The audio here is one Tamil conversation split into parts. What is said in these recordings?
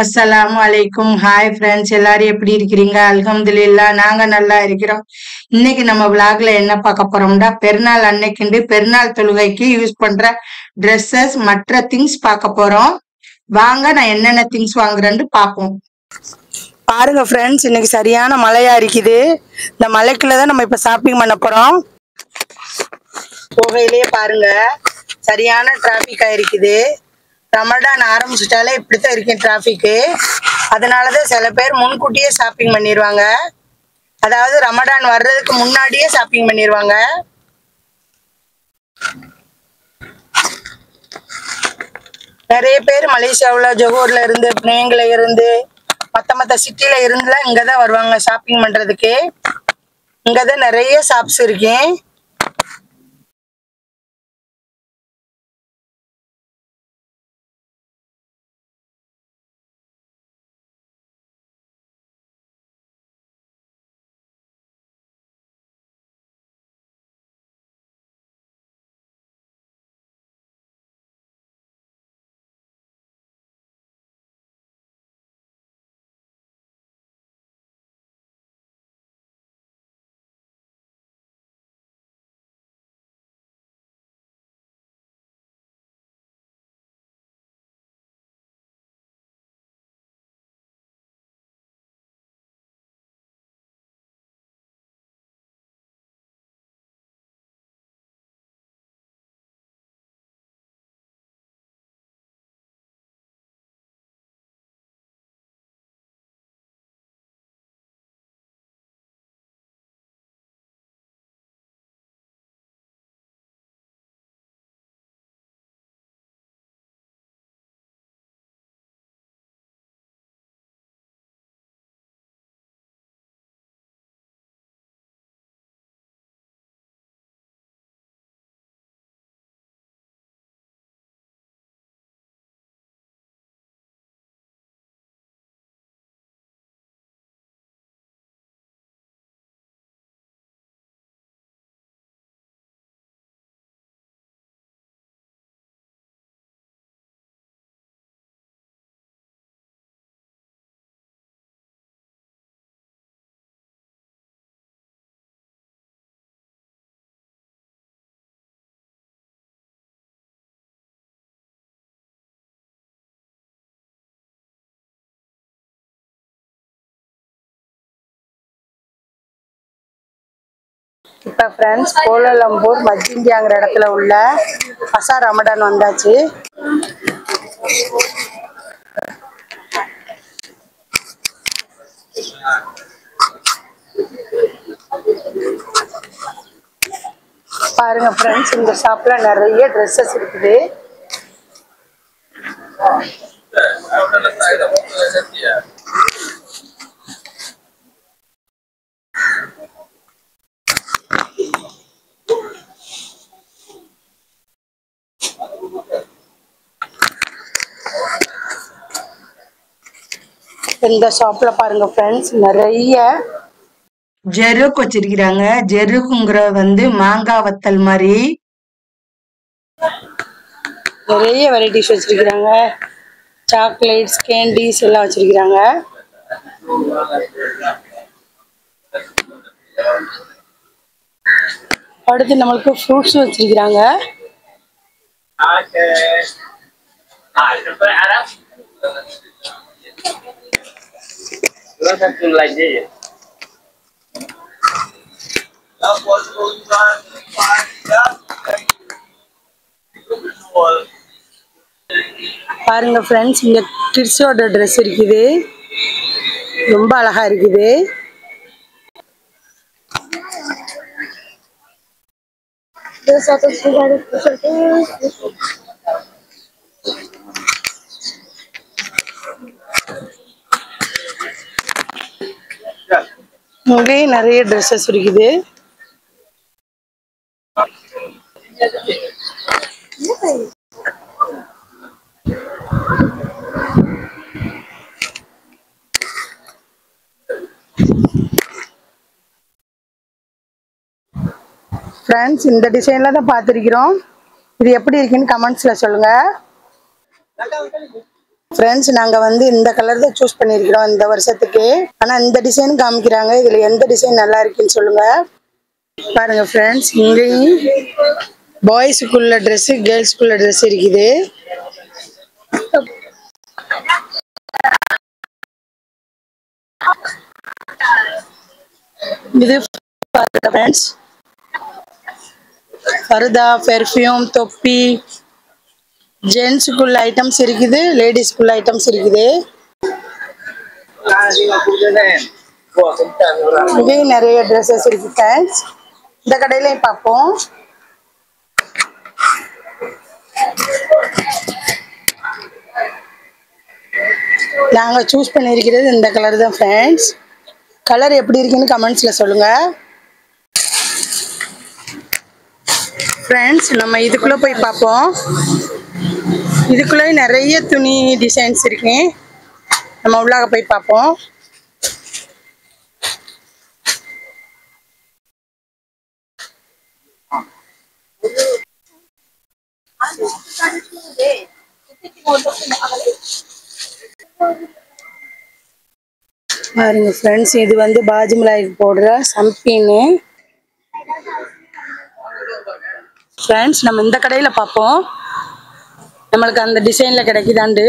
அஸ்ஸலாமு அலைக்கும். ஹாய் ஃப்ரெண்ட்ஸ், எல்லாரும் எப்படி இருக்கிறீங்க? அல்ஹம்துலில்லாஹ், நாங்க நல்லா இருக்கிறோம். இன்னைக்கு நம்ம விளாக்ல என்ன பார்க்க போறோம்னா, பெருநாள் அன்னைக்குண்டு பெருநாள் தொழுகைக்கு யூஸ் பண்ற ட்ரெஸ்ஸஸ் மற்ற திங்ஸ் பார்க்க போறோம். வாங்க நான் என்னென்ன திங்ஸ் வாங்குறேன்னு பார்ப்போம். பாருங்க ஃப்ரெண்ட்ஸ், இன்னைக்கு சரியான மழையா இருக்குது. இந்த மழைக்குள்ள தான் நம்ம இப்ப ஷாப்பிங் பண்ண போறோம். போகையிலேயே பாருங்க சரியான டிராபிக் ஆயிருக்குது. ரமடான் ஆரம்பிச்சுட்டாலே இப்படித்தான் இருக்கேன் டிராஃபிக்கு. அதனாலதான் சில பேர் முன்கூட்டியே ஷாப்பிங் பண்ணிடுவாங்க. அதாவது ரமடான் வர்றதுக்கு முன்னாடியே ஷாப்பிங் பண்ணிடுவாங்க. நிறைய பேர் மலேசியாவில் ஜொஹூர்ல இருந்து, பினேங்ல இருந்து, மற்ற சிட்டில இருந்துலாம் இங்கதான் வருவாங்க ஷாப்பிங் பண்றதுக்கு. இங்கதான் நிறைய ஷாப்ஸ் இருக்கேன். இப்போ ஃப்ரெண்ட்ஸ், கோலாலம்பூர் மஜ்ஜிந்தியாங்கிற இடத்துல உள்ள பசார் ரமடான் வந்தாச்சு. பாருங்க ஃப்ரெண்ட்ஸ், இந்த ஷாப்ல நிறைய ட்ரெஸ்ஸஸ் இருக்குது. இந்த ஷாப்ல பாருங்க ஃப்ரெண்ட்ஸ், நிறைய ஜெருக்கு வச்சிருக்கிறாங்க. ஜெருக்குங்கிற மாங்காய் வத்தல் மாதிரி நிறைய வெரைட்டிஸ் வச்சிருக்கிறாங்க. சாக்லேட்ஸ், கேண்டீஸ் எல்லாம் வச்சிருக்கிறாங்க. அடுத்து நம்மளுக்கு ஃப்ரூட்ஸ் வச்சிருக்கிறாங்க. பாருங்க ஃப்ரெண்ட்ஸ், இங்க கிட்ஸோட ட்ரெஸ் இருக்குது. ரொம்ப அழகா இருக்குது. இங்கேயும் நிறைய ட்ரெஸ்ஸஸ் இருக்குது. ஃப்ரெண்ட்ஸ், இந்த டிசைன்ல தான் பார்த்துருக்கிறோம். இது எப்படி இருக்குன்னு கமெண்ட்ஸ்ல சொல்லுங்க. ஃப்ரெண்ட்ஸ் நாங்க வந்து இந்த கலர் தான் சூஸ் பண்ணியிருக்கிறோம் இந்த வருஷத்துக்கு. ஆனா இந்த டிசைன் காமிக்கிறாங்க, இதுல எந்த டிசைன் நல்லா இருக்குன்னு சொல்லுங்க. பாருங்க ஃப்ரெண்ட்ஸ், இங்கேயும் பாய்ஸுக்குள்ள ட்ரெஸ், கேர்ள்ஸுக்குள்ள ட்ரெஸ் இருக்குது. இது ஃப்ரெண்ட்ஸ் ஃபர்தா, பெர்ஃப்யூம், தொப்பி, ஜென்ஸுக்குள்ள ஐட்டம்ஸ் இருக்குது, லேடிஸ்க்குள்ள ஐட்டம்ஸ் இருக்குது. இங்கேயும் நிறைய ட்ரெஸ்ஸஸ் இருக்கு ஃப்ரெண்ட்ஸ். இந்த கடையிலையும் பார்ப்போம். நாங்க சூஸ் பண்ணியிருக்கிறது இந்த கலர் தான் ஃப்ரெண்ட்ஸ். கலர் எப்படி இருக்குன்னு கமெண்ட்ஸ்ல சொல்லுங்க ஃப்ரெண்ட்ஸ். நம்ம இதுக்குள்ள போய் பார்ப்போம். இதுக்குள்ளே நிறைய துணி டிசைன்ஸ் இருக்கு. நம்ம உள்ளாக போய் பார்ப்போம். பாருங்க ஃப்ரெண்ட்ஸ், இது வந்து பாஜிமலாய்க்கு போடுற சம்பின்னு. ஃப்ரெண்ட்ஸ் நம்ம இந்த கடையில பார்ப்போம், நம்மளுக்கு அந்த டிசைன்ல கிடைக்குதாண்டு.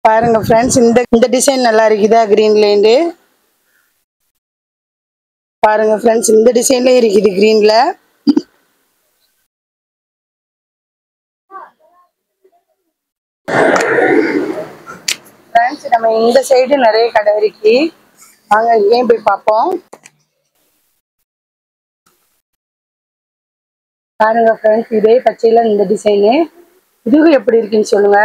பாருங்க ஃப்ரெண்ட்ஸ், இந்த டிசைன் நல்லா இருக்குதா கிரீன்லேண்டு. பாருங்க ஃப்ரெண்ட்ஸ், இந்த டிசைன்ல இருக்குது கிரீன்ல. ஃப்ரெண்ட்ஸ் நம்ம இந்த சைடு நிறைய கடை இருக்கு, வாங்க இங்கேயும் போய் பார்ப்போம். பாருங்க ஃப்ரெண்ட்ஸ், இதே பச்சையில இந்த டிசைனு, இதுவும் எப்படி இருக்குன்னு சொல்லுங்க.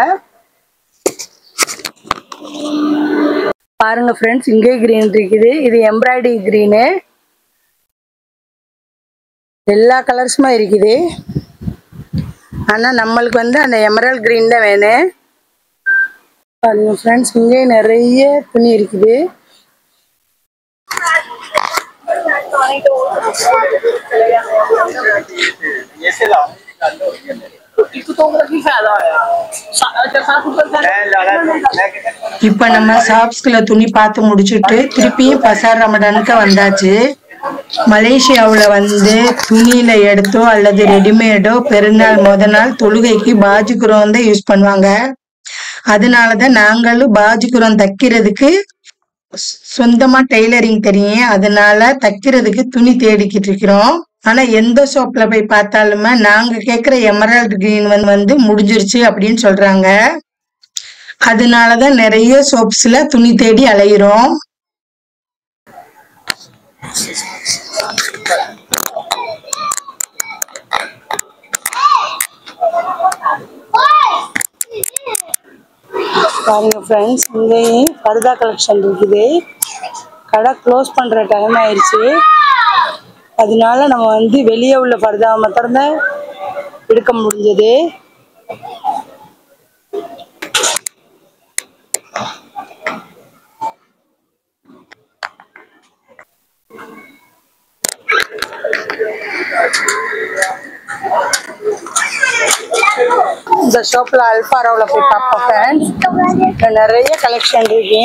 பாருங்க ஃப்ரெண்ட்ஸ், இங்கே கிரீன் இருக்குது, இது எம்ப்ராய்டரி கிரீனு. எல்லா கலர்ஸுமா இருக்குது, ஆனா நம்மளுக்கு வந்து அந்த எமரல்ட் கிரீன் தான் வேணும். பாருங்க ஃப்ரெண்ட்ஸ், இங்கே நிறைய துணி இருக்குது. இப்ப நம்ம ஷாப்ஸ்குள்ள துணி பார்த்து முடிச்சுட்டு திருப்பியும் பசார் ரமடானுக்கு வந்தாச்சு. மலேசியாவுல வந்து துணியில எடுத்தோ அல்லது ரெடிமேடோ பெருநாள் முத நாள் தொழுகைக்கு பாஜிக்குரம் தான் யூஸ் பண்ணுவாங்க. அதனாலதான் நாங்களும் பாஜிக்குரம் தைக்கிறதுக்கு சொந்தமா டெய்லரிங் தெரியும், அதனால தைக்கிறதுக்கு துணி தேடிக்கிட்டு இருக்கிறோம். ஆனா எந்த ஷாப்ல போய் பார்த்தாலுமே நாங்க கேக்குற எமரால்டு கிரீன் வந்து முடிஞ்சிருச்சு அப்படின்னு சொல்றாங்க. அதனாலதான் நிறைய ஷாப்ஸ்ல துணி தேடி அலையிறோம். பாருங்க ஃப்ரெண்ட்ஸ், இங்கேயும் பர்தா கலெக்ஷன் இருக்குது. கடை க்ளோஸ் பண்ற டைம் ஆயிடுச்சு, அதனால நம்ம வந்து வெளியே உள்ள பர்தா மாத்திரம்தான் எடுக்க முடிஞ்சது. இந்த ஷாப்ல அல்பாராவில் போய் பார்ப்போம் ஃப்ரெண்ட்ஸ், நிறைய கலெக்ஷன் இருக்கு.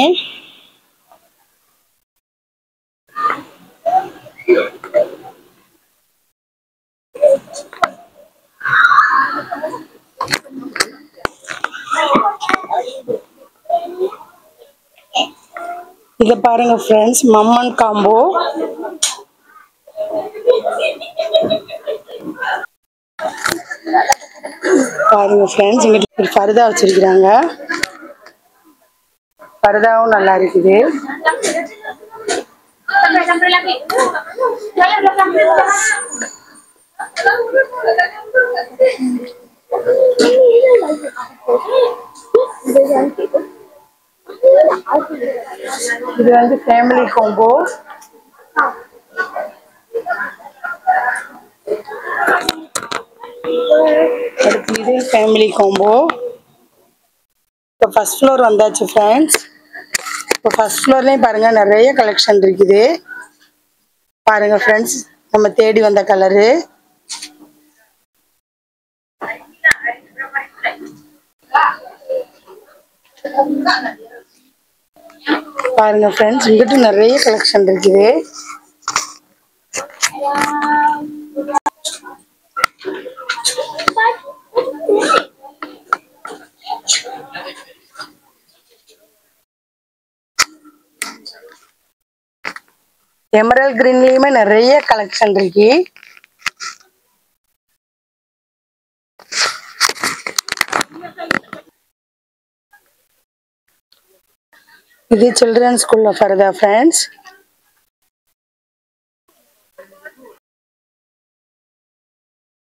இத பாருங்க ஃப்ரெண்ட்ஸ், மம்மன் காம்போ. பாருங்க ஃப்ரெண்ட்ஸ், இங்க பர்தா வச்சிருக்காங்க, பர்தாவும் நல்லா இருக்குது. இது வந்து ஃபேமிலி காம்போ. அடுத்து இது ஃபேமிலி காம்போ. இப்போ ஃபர்ஸ்ட் ஃப்ளோர் வந்தாச்சு ஃப்ரெண்ட்ஸ். இப்போ ஃபர்ஸ்ட் ஃப்ளோர்லேயும் பாருங்கள் நிறைய கலெக்ஷன் இருக்குது. பாருங்கள் ஃப்ரெண்ட்ஸ், நம்ம தேடி வந்த கலரு. பாருங்கள் ஃப்ரெண்ட்ஸ், இங்கிட்டு நிறைய கலெக்ஷன் இருக்குது. எமரல் கிரீன்லயுமே நிறைய கலெக்ஷன் இருக்கு. இது சில்ட்ரன்ஸ் ஸ்கூல்ல ஃபர்தா ஃப்ரெண்ட்ஸ்.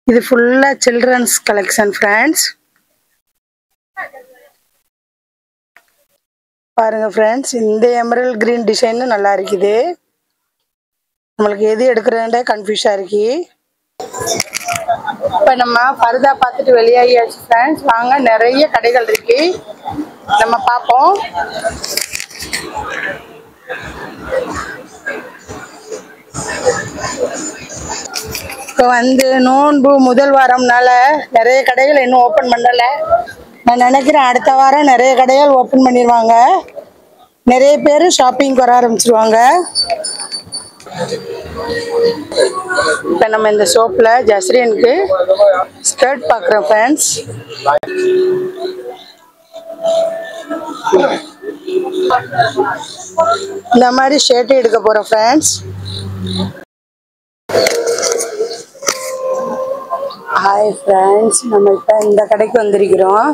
இது ஃபுல்லா சில்ட்ரன்ஸ் கலெக்ஷன் ஃப்ரெண்ட்ஸ். பாருங்க ஃப்ரெண்ட்ஸ், இந்த எமரல் கிரீன் டிசைன் நல்லா இருக்குது. நம்மளுக்கு எது எடுக்கிறதே கன்ஃபியூஸா இருக்கு. இப்போ நம்ம ஃபர்தா பார்த்துட்டு வெளியாகியாச்சு ஃப்ரெண்ட்ஸ். வாங்க, நிறைய கடைகள் இருக்கு, நம்ம பார்ப்போம். இப்போ வந்து நோன்பு முதல் வாரம்னால நிறைய கடைகள் இன்னும் ஓப்பன் பண்ணல. நான் நினைக்கிறேன் அடுத்த வாரம் நிறைய கடைகள் ஓப்பன் பண்ணிடுவாங்க. நிறைய பேர் ஷாப்பிங் வர ஆரம்பிச்சிருவாங்க. இப்போ நம்ம இந்த ஷாப்பில் ஜஸ்ரீனுக்கு ஸ்கர்ட் பார்க்குறோம் ஃப்ரெண்ட்ஸ். இந்த மாதிரி ஷர்ட் எடுக்க போகிறோம் ஃப்ரெண்ட்ஸ். ஹாய் ஃப்ரெண்ட்ஸ், நம்ம இப்போ இந்த கடைக்கு வந்திருக்கிறோம்.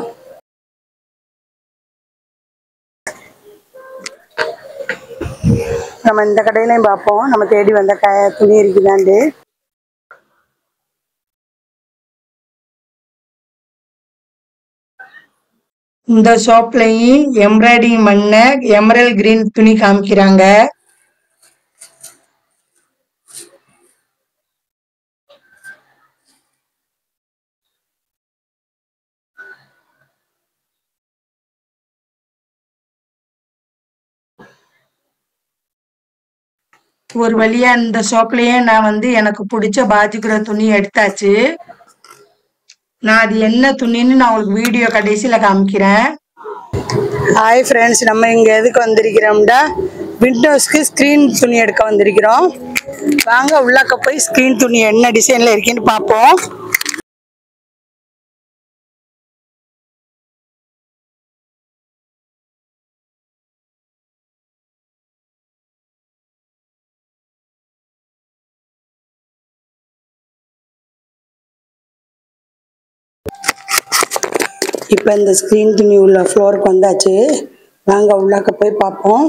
நம்ம இந்த கடையிலையும் பார்ப்போம் நம்ம தேடி வந்த துணி இருக்குதாண்டு. இந்த ஷாப்லையும் எம்ப்ராய்டிங் பண்ண எமரல் கிரீன் துணி காமிக்கிறாங்க. ஒரு வழியா இந்த ஷாப்லயே நான் வந்து எனக்கு பிடிச்ச பாஜிக்கிற துணி எடுத்தாச்சு. நான் அது என்ன துணின்னு நான் உங்களுக்கு வீடியோ கடைசியில காமிக்கிறேன். ஹாய் ஃப்ரெண்ட்ஸ், நம்ம இங்க எதுக்கு வந்திருக்கிறோம்டா விண்டோஸ்க்கு ஸ்கிரீன் துணி எடுக்க வந்திருக்கிறோம். வாங்க உள்ளாக்க போய் ஸ்கிரீன் துணி என்ன டிசைன்ல இருக்குன்னு பார்ப்போம். இப்போ இந்த ஸ்கிரீன் துணி உள்ள ஃப்ளோருக்கு வந்தாச்சு. வாங்க உள்ளாக்க போய் பார்ப்போம்.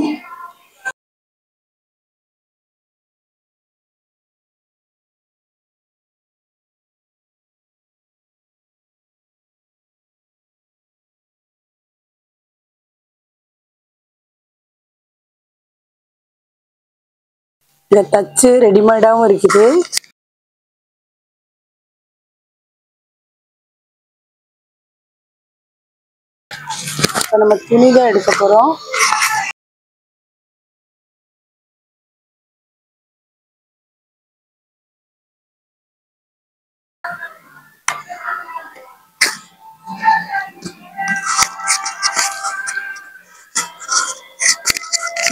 இங்க தச்சு ரெடிமேடாவும் இருக்குது. இப்போ நம்ம துணி தான் எடுக்க போறோம்.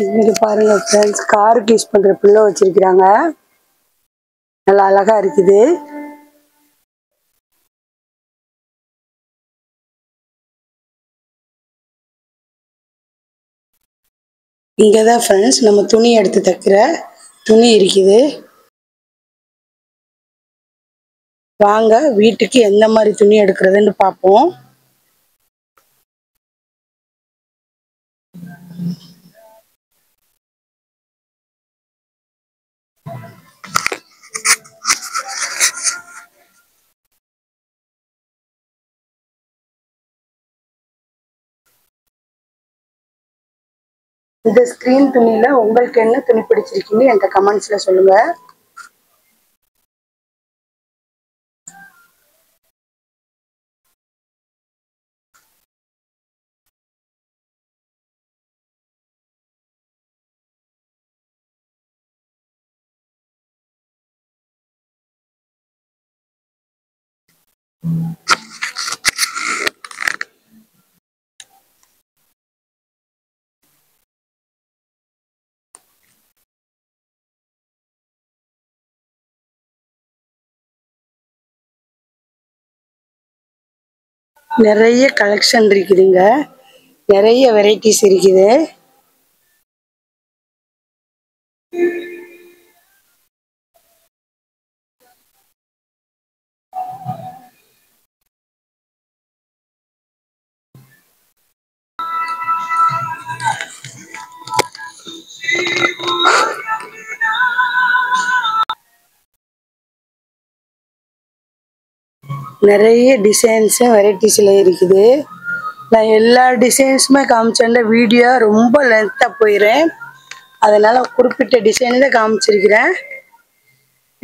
இன்னைக்கு பாருங்க ஃப்ரெண்ட்ஸ், காருக்கு யூஸ் பண்ற பில்லோ வச்சிருக்கிறாங்க. நல்லா அழகா இருக்குது. இங்கதான் ஃப்ரெண்ட்ஸ் நம்ம துணி எடுத்து தைக்கிற துணி இருக்குது. வாங்க வீட்டுக்கு எந்த மாதிரி துணி எடுக்கிறதுன்னு பார்ப்போம். இந்த ஸ்கிரீன் துணியில உங்களுக்கு என்ன துணி பிடிச்சிருக்கீங்க என்ற கமெண்ட்ஸ்ல சொல்லுங்க. நிறைய கலெக்ஷன் இருக்குதுங்க, நிறைய வெரைட்டிஸ் இருக்குது. நிறைய டிசைன்ஸும் வெரைட்டிஸில் இருக்குது. நான் எல்லா டிசைன்ஸுமே காமிச்சேன். வீடியோ ரொம்ப லென்த்தாக போயிடுறேன், அதனால் குறிப்பிட்ட டிசைன் தான் காமிச்சிருக்கிறேன்.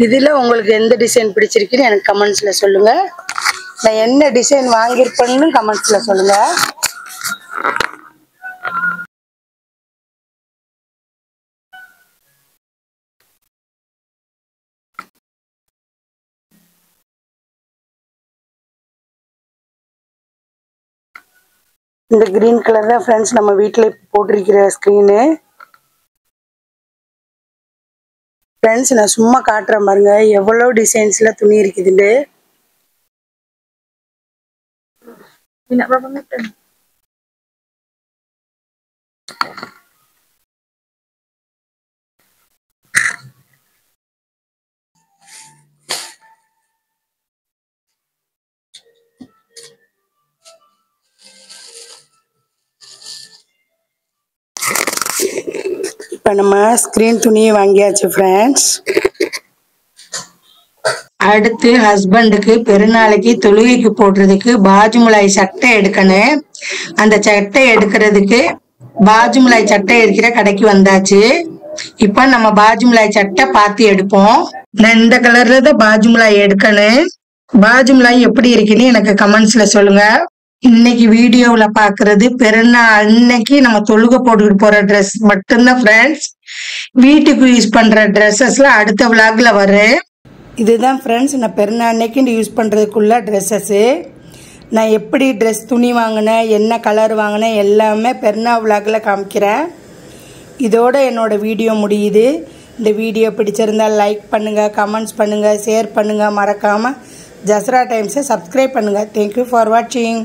இதில் உங்களுக்கு எந்த டிசைன் பிடிச்சிருக்குன்னு எனக்கு கமெண்ட்ஸில் சொல்லுங்கள். நான் என்ன டிசைன் வாங்கியிருப்பேன்னு கமெண்ட்ஸில் சொல்லுங்கள். இந்த கிரீன் கலர் தான் ஃப்ரெண்ட்ஸ் நம்ம வீட்டில் போட்டிருக்கிற ஸ்க்ரீனு. ஃப்ரெண்ட்ஸ் நான் சும்மா காட்டுறேன் பாருங்க, எவ்வளோ டிசைன்ஸில் துணி இருக்குதுண்டு. இப்போ நம்ம ஸ்க்ரீன் துணியை வாங்கியாச்சு ஃப்ரெண்ட்ஸ். அடுத்து ஹஸ்பண்டுக்கு பெருநாளைக்கு தொழுகைக்கு போடுறதுக்கு பாஜுமலாய் சட்டை எடுக்கணும். அந்த சட்டை எடுக்கிறதுக்கு பாஜுமலாய் சட்டை எடுக்கிற கடைக்கு வந்தாச்சு. இப்போ நம்ம பாஜுமலாய் சட்டை பார்த்து எடுப்போம். நான் இந்த கலர்ல தான் பாஜுமலாய் எடுக்கணும். பாஜுமலாய் எப்படி இருக்குன்னு எனக்கு கமெண்ட்ஸ்ல சொல்லுங்க. இன்னைக்கு வீடியோல பாக்குறது பெருநாள் அன்னைக்கு நம்ம தொழுகை போட்டுக்கிட்டு போற ட்ரெஸ் மட்டும்தான் ஃப்ரெண்ட்ஸ். வீட்டுக்கு யூஸ் பண்ற ட்ரெஸ்ஸஸ்ல அடுத்த விளாக்ல வரும். இதுதான் ஃப்ரெண்ட்ஸ் நான் பெருநாள் அன்னைக்கு யூஸ் பண்றதுக்குள்ள ட்ரெஸ்ஸஸ்ஸு. நான் எப்படி ட்ரெஸ் துணி வாங்கினேன், என்ன கலர் வாங்கினேன் எல்லாமே பெருநாள் விளாக்ல காமிக்கிறேன். இதோட என்னோட வீடியோ முடியுது. இந்த வீடியோ பிடிச்சிருந்தால் லைக் பண்ணுங்க, கமெண்ட்ஸ் பண்ணுங்க, ஷேர் பண்ணுங்க, மறக்காம ஜஸ்ரா டைம்ஸை சப்ஸ்கிரைப் பண்ணுங்க. தேங்க்யூ ஃபார் வாட்சிங்.